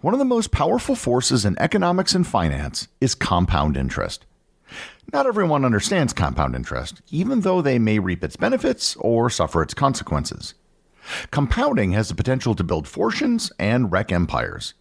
One of the most powerful forces in economics and finance is compound interest. Not everyone understands compound interest, even though they may reap its benefits or suffer its consequences. Compounding has the potential to build fortunes and wreck empires.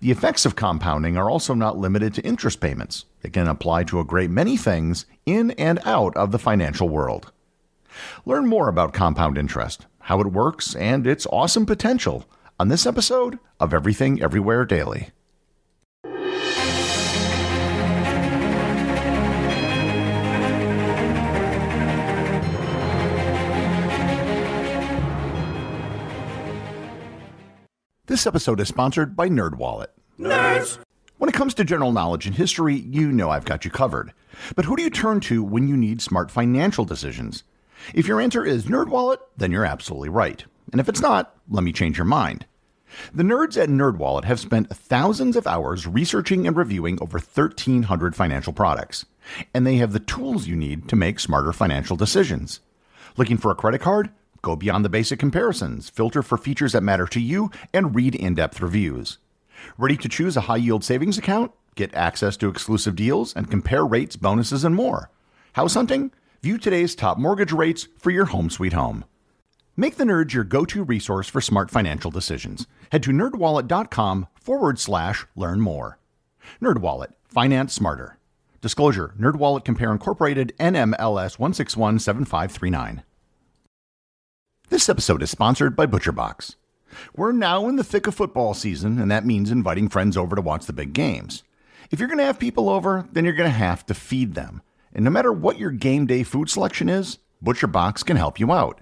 The effects of compounding are also not limited to interest payments. It can apply to a great many things in and out of the financial world. Learn more about compound interest, how it works, and its awesome potential on this episode of Everything Everywhere Daily. This episode is sponsored by NerdWallet. Nerds! When it comes to general knowledge and history, you know I've got you covered. But who do you turn to when you need smart financial decisions? If your answer is NerdWallet, then you're absolutely right. And if it's not, let me change your mind. The nerds at NerdWallet have spent thousands of hours researching and reviewing over 1,300 financial products. And they have the tools you need to make smarter financial decisions. Looking for a credit card? Go beyond the basic comparisons, filter for features that matter to you, and read in-depth reviews. Ready to choose a high-yield savings account? Get access to exclusive deals and compare rates, bonuses, and more. House hunting? View today's top mortgage rates for your home sweet home. Make the nerds your go-to resource for smart financial decisions. Head to nerdwallet.com/learn more. NerdWallet. Finance smarter. Disclosure: NerdWallet Compare Incorporated, NMLS 1617539. This episode is sponsored by ButcherBox. We're now in the thick of football season, and that means inviting friends over to watch the big games. If you're going to have people over, then you're going to have to feed them. And no matter what your game day food selection is, ButcherBox can help you out.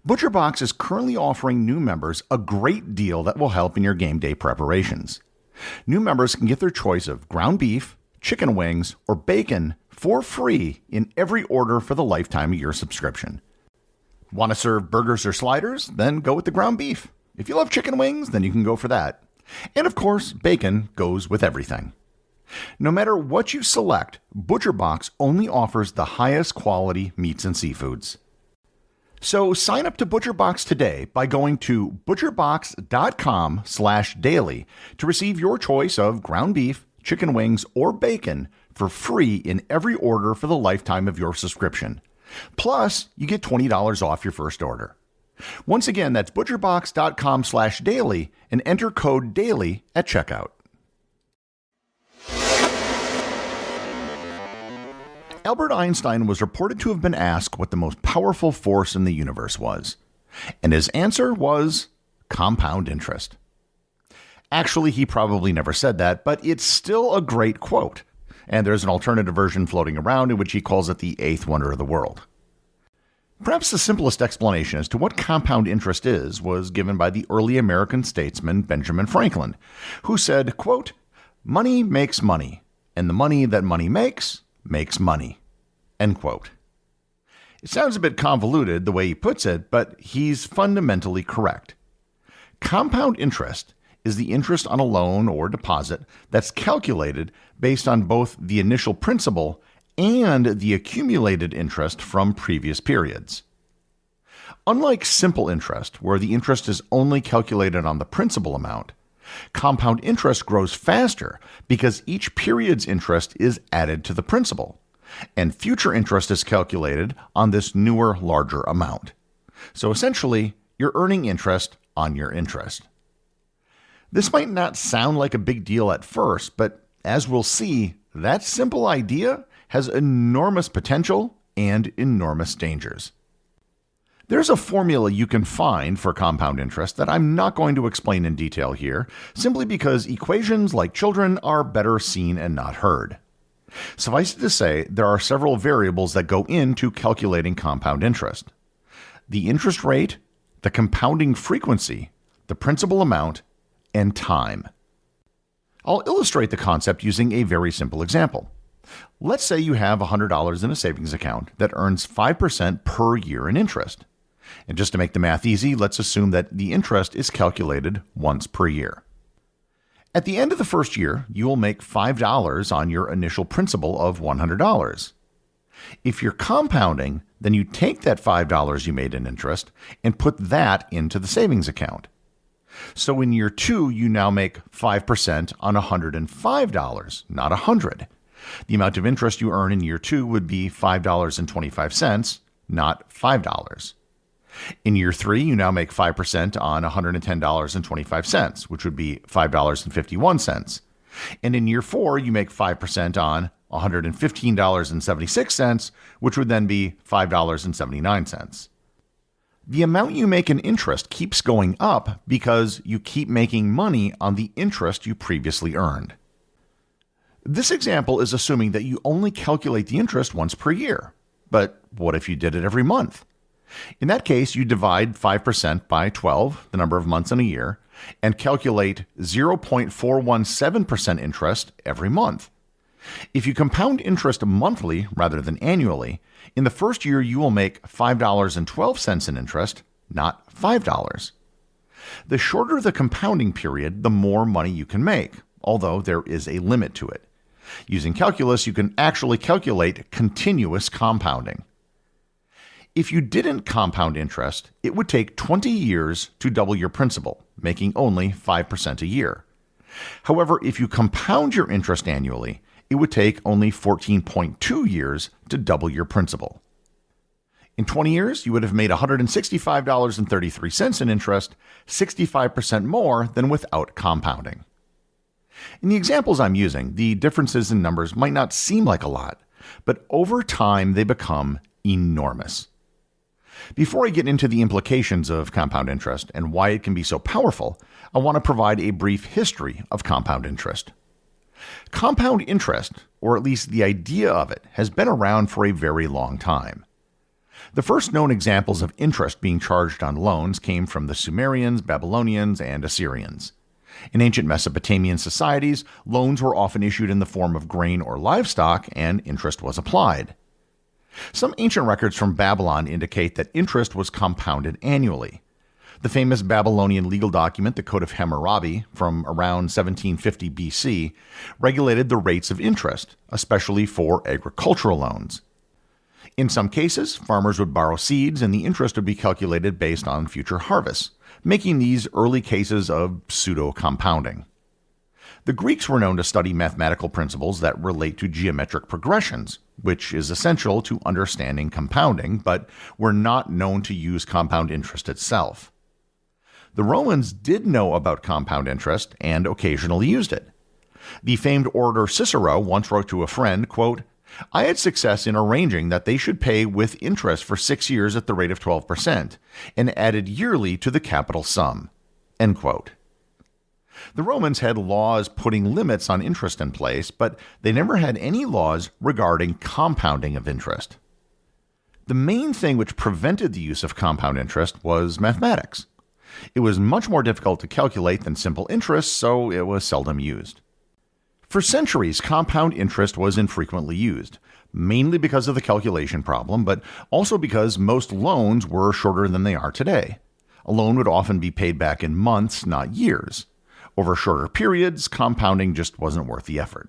ButcherBox is currently offering new members a great deal that will help in your game day preparations. New members can get their choice of ground beef, chicken wings, or bacon for free in every order for the lifetime of your subscription. Want to serve burgers or sliders? Then go with the ground beef. If you love chicken wings, then you can go for that. And of course, bacon goes with everything. No matter what you select, ButcherBox only offers the highest quality meats and seafoods. So sign up to ButcherBox today by going to butcherbox.com/daily to receive your choice of ground beef, chicken wings, or bacon for free in every order for the lifetime of your subscription. Plus, you get $20 off your first order. Once again, that's butcherbox.com/daily and enter code DAILY at checkout. Albert Einstein was reported to have been asked what the most powerful force in the universe was. And his answer was compound interest. Actually, he probably never said that, but it's still a great quote. And there's an alternative version floating around in which he calls it the eighth wonder of the world. Perhaps the simplest explanation as to what compound interest is was given by the early American statesman Benjamin Franklin, who said, quote, "Money makes money, and the money that money makes money," end quote. It sounds a bit convoluted the way he puts it, but he's fundamentally correct. Compound interest is the interest on a loan or deposit that's calculated based on both the initial principal and the accumulated interest from previous periods. Unlike simple interest, where the interest is only calculated on the principal amount, compound interest grows faster because each period's interest is added to the principal, and future interest is calculated on this newer, larger amount. So essentially, you're earning interest on your interest. This might not sound like a big deal at first, but as we'll see, that simple idea has enormous potential and enormous dangers. There's a formula you can find for compound interest that I'm not going to explain in detail here, simply because equations, like children, are better seen and not heard. Suffice it to say, there are several variables that go into calculating compound interest: the interest rate, the compounding frequency, the principal amount, and time. I'll illustrate the concept using a very simple example. Let's say you have $100 in a savings account that earns 5% per year in interest. And just to make the math easy, let's assume that the interest is calculated once per year. At the end of the first year, you will make $5 on your initial principal of $100. If you're compounding, then you take that $5 you made in interest and put that into the savings account. So in year 2, you now make 5% on $105, not $100. The amount of interest you earn in year 2 would be $5.25, not $5. In year 3, you now make 5% on $110.25, which would be $5.51. And in year 4, you make 5% on $115.76, which would then be $5.79. The amount you make in interest keeps going up because you keep making money on the interest you previously earned. This example is assuming that you only calculate the interest once per year. But what if you did it every month? In that case, you divide 5% by 12, the number of months in a year, and calculate 0.417% interest every month. If you compound interest monthly rather than annually, in the first year you will make $5.12 in interest, not $5. The shorter the compounding period, the more money you can make, although there is a limit to it. Using calculus, you can actually calculate continuous compounding. If you didn't compound interest, it would take 20 years to double your principal, making only 5% a year. However, if you compound your interest annually, it would take only 14.2 years to double your principal. In 20 years, you would have made $165.33 in interest, 65% more than without compounding. In the examples I'm using, the differences in numbers might not seem like a lot, but over time they become enormous. Before I get into the implications of compound interest and why it can be so powerful, I want to provide a brief history of compound interest. Compound interest, or at least the idea of it, has been around for a very long time. The first known examples of interest being charged on loans came from the Sumerians, Babylonians, and Assyrians. In ancient Mesopotamian societies, loans were often issued in the form of grain or livestock, and interest was applied. Some ancient records from Babylon indicate that interest was compounded annually. The famous Babylonian legal document, the Code of Hammurabi, from around 1750 BC, regulated the rates of interest, especially for agricultural loans. In some cases, farmers would borrow seeds and the interest would be calculated based on future harvests, making these early cases of pseudo-compounding. The Greeks were known to study mathematical principles that relate to geometric progressions, which is essential to understanding compounding, but were not known to use compound interest itself. The Romans did know about compound interest and occasionally used it. The famed orator Cicero once wrote to a friend, quote, "I had success in arranging that they should pay with interest for 6 years at the rate of 12%, and added yearly to the capital sum." End quote. The Romans had laws putting limits on interest in place, but they never had any laws regarding compounding of interest. The main thing which prevented the use of compound interest was mathematics. It was much more difficult to calculate than simple interest, so it was seldom used. For centuries, compound interest was infrequently used, mainly because of the calculation problem, but also because most loans were shorter than they are today. A loan would often be paid back in months, not years. Over shorter periods, compounding just wasn't worth the effort.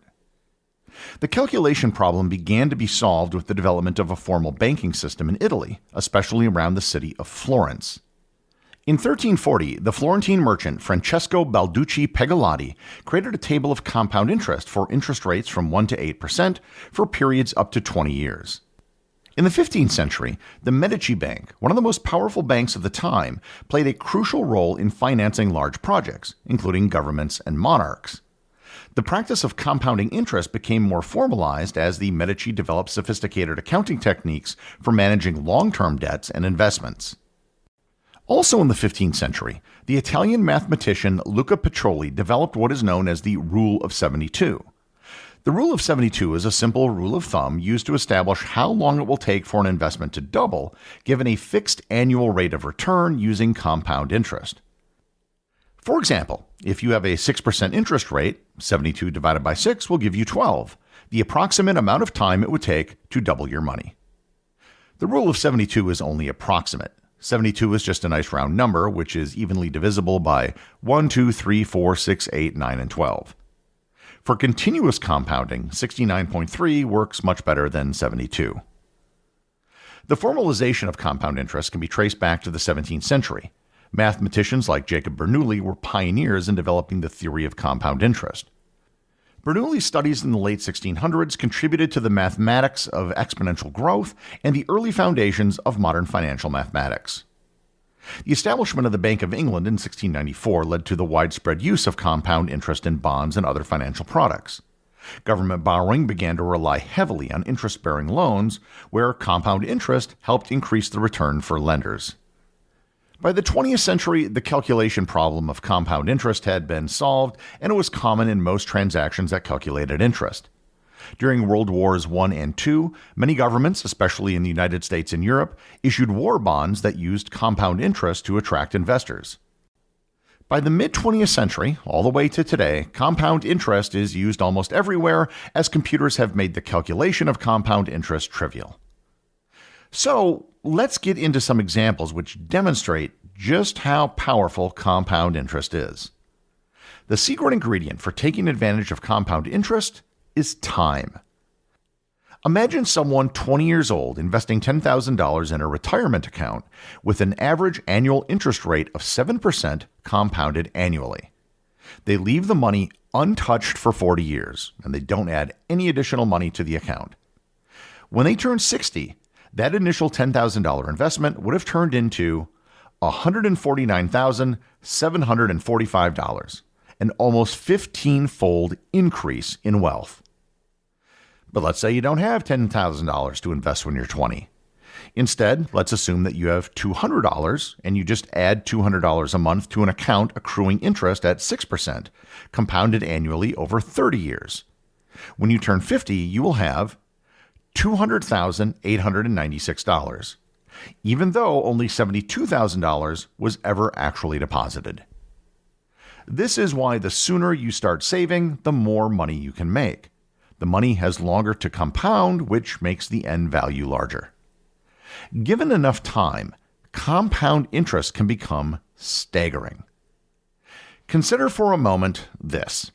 The calculation problem began to be solved with the development of a formal banking system in Italy, especially around the city of Florence. In 1340, the Florentine merchant Francesco Balducci Pegolotti created a table of compound interest for interest rates from 1 to 8% for periods up to 20 years. In the 15th century, the Medici Bank, one of the most powerful banks of the time, played a crucial role in financing large projects, including governments and monarchs. The practice of compounding interest became more formalized as the Medici developed sophisticated accounting techniques for managing long-term debts and investments. Also in the 15th century, the Italian mathematician Luca Pacioli developed what is known as the Rule of 72. The Rule of 72 is a simple rule of thumb used to establish how long it will take for an investment to double, given a fixed annual rate of return using compound interest. For example, if you have a 6% interest rate, 72 divided by 6 will give you 12, the approximate amount of time it would take to double your money. The Rule of 72 is only approximate. 72 is just a nice round number, which is evenly divisible by 1, 2, 3, 4, 6, 8, 9, and 12. For continuous compounding, 69.3 works much better than 72. The formalization of compound interest can be traced back to the 17th century. Mathematicians like Jacob Bernoulli were pioneers in developing the theory of compound interest. Bernoulli's studies in the late 1600s contributed to the mathematics of exponential growth and the early foundations of modern financial mathematics. The establishment of the Bank of England in 1694 led to the widespread use of compound interest in bonds and other financial products. Government borrowing began to rely heavily on interest-bearing loans, where compound interest helped increase the return for lenders. By the 20th century, the calculation problem of compound interest had been solved, and it was common in most transactions that calculated interest. During World Wars I and II, many governments, especially in the United States and Europe, issued war bonds that used compound interest to attract investors. By the mid-20th century, all the way to today, compound interest is used almost everywhere as computers have made the calculation of compound interest trivial. So, let's get into some examples which demonstrate just how powerful compound interest is. The secret ingredient for taking advantage of compound interest is time. Imagine someone 20 years old investing $10,000 in a retirement account with an average annual interest rate of 7% compounded annually. They leave the money untouched for 40 years, and they don't add any additional money to the account. When they turn 60, that initial $10,000 investment would have turned into $149,745, an almost 15-fold increase in wealth. But let's say you don't have $10,000 to invest when you're 20. Instead, let's assume that you have $200 and you just add $200 a month to an account accruing interest at 6%, compounded annually over 30 years. When you turn 50, you will have $200,896, even though only $72,000 was ever actually deposited. This is why the sooner you start saving, the more money you can make. The money has longer to compound, which makes the end value larger. Given enough time, compound interest can become staggering. Consider for a moment this.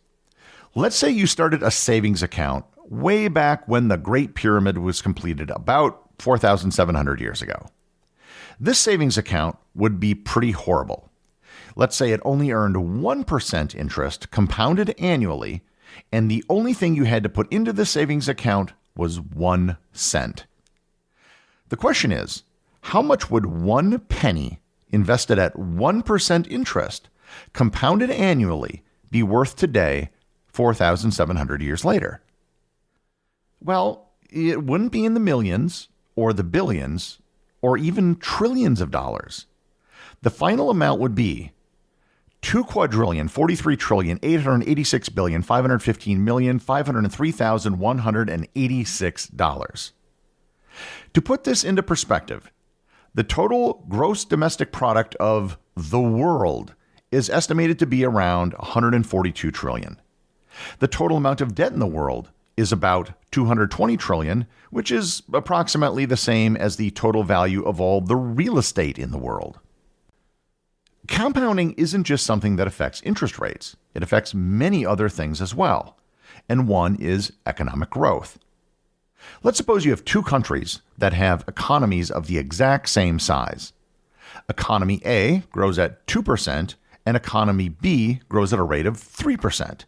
Let's say you started a savings account way back when the Great Pyramid was completed about 4,700 years ago. This savings account would be pretty horrible. Let's say it only earned 1% interest compounded annually, and the only thing you had to put into the savings account was 1 cent. The question is, how much would 1 penny invested at 1% interest, compounded annually, be worth today, 4,700 years later? Well, it wouldn't be in the millions, or the billions, or even trillions of dollars. The final amount would be $2,443,886,515,503,186. To put this into perspective, the total gross domestic product of the world is estimated to be around $142 trillion. The total amount of debt in the world is about $220 trillion, which is approximately the same as the total value of all the real estate in the world. Compounding isn't just something that affects interest rates. It affects many other things as well. And one is economic growth. Let's suppose you have two countries that have economies of the exact same size. Economy A grows at 2% and economy B grows at a rate of 3%.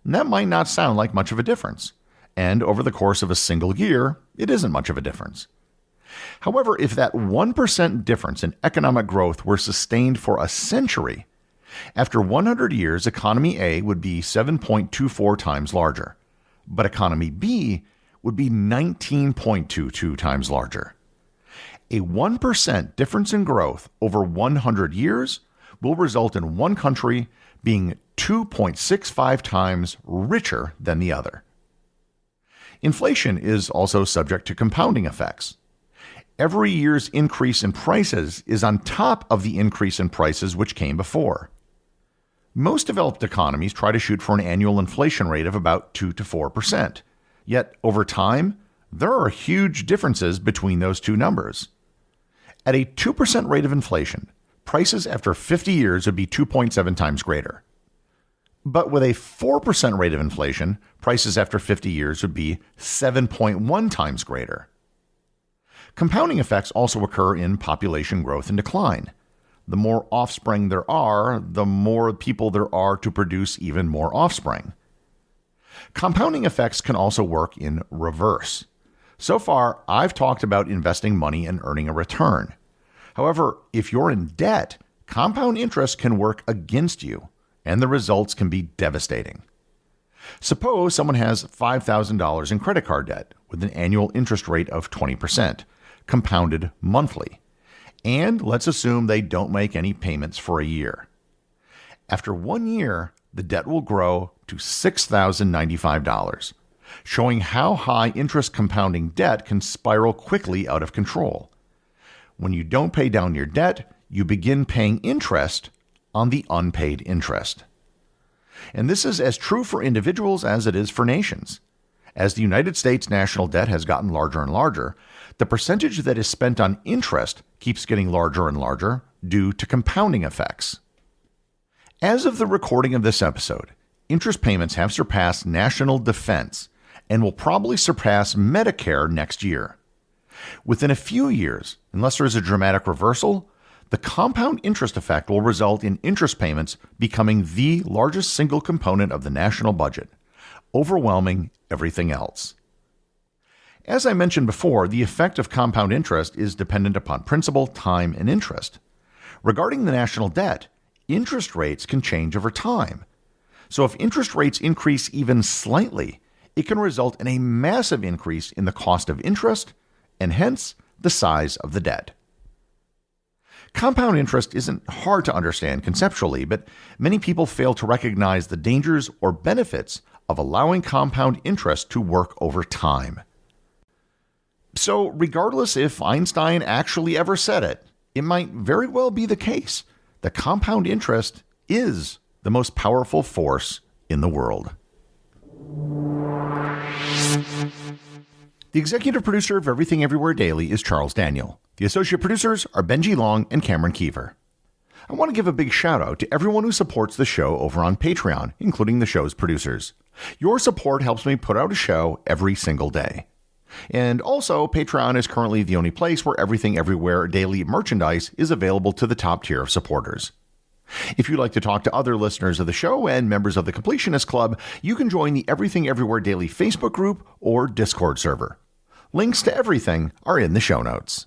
And that might not sound like much of a difference. And over the course of a single year, it isn't much of a difference. However, if that 1% difference in economic growth were sustained for a century, after 100 years, economy A would be 7.24 times larger, but economy B would be 19.22 times larger. A 1% difference in growth over 100 years will result in one country being 2.65 times richer than the other. Inflation is also subject to compounding effects. Every year's increase in prices is on top of the increase in prices which came before. Most developed economies try to shoot for an annual inflation rate of about 2 to 4%. Yet, over time, there are huge differences between those two numbers. At a 2% rate of inflation, prices after 50 years would be 2.7 times greater. But with a 4% rate of inflation, prices after 50 years would be 7.1 times greater. Compounding effects also occur in population growth and decline. the more offspring there are, the more people there are to produce even more offspring. Compounding effects can also work in reverse. So far, I've talked about investing money and earning a return. However, if you're in debt, compound interest can work against you, and the results can be devastating. Suppose someone has $5,000 in credit card debt with an annual interest rate of 20%, compounded monthly. And let's assume they don't make any payments for a year. After 1 year, the debt will grow to $6,095, showing how high interest compounding debt can spiral quickly out of control. When you don't pay down your debt, you begin paying interest on the unpaid interest. And this is as true for individuals as it is for nations. As the United States national debt has gotten larger and larger, the percentage that is spent on interest keeps getting larger and larger due to compounding effects. As of the recording of this episode, interest payments have surpassed national defense and will probably surpass Medicare next year. Within a few years, unless there is a dramatic reversal, the compound interest effect will result in interest payments becoming the largest single component of the national budget, overwhelming everything else. As I mentioned before, the effect of compound interest is dependent upon principal, time, and interest. Regarding the national debt, interest rates can change over time. So if interest rates increase even slightly, it can result in a massive increase in the cost of interest and hence the size of the debt. Compound interest isn't hard to understand conceptually, but many people fail to recognize the dangers or benefits of allowing compound interest to work over time. So regardless if Einstein actually ever said it, it might very well be the case that compound interest is the most powerful force in the world. The executive producer of Everything Everywhere Daily is Charles Daniel. The associate producers are Benji Long and Cameron Kieffer. I want to give a big shout out to everyone who supports the show over on Patreon, including the show's producers. Your support helps me put out a show every single day. And also, Patreon is currently the only place where Everything Everywhere Daily merchandise is available to the top tier of supporters. If you'd like to talk to other listeners of the show and members of the Completionist Club, you can join the Everything Everywhere Daily Facebook group or Discord server. Links to everything are in the show notes.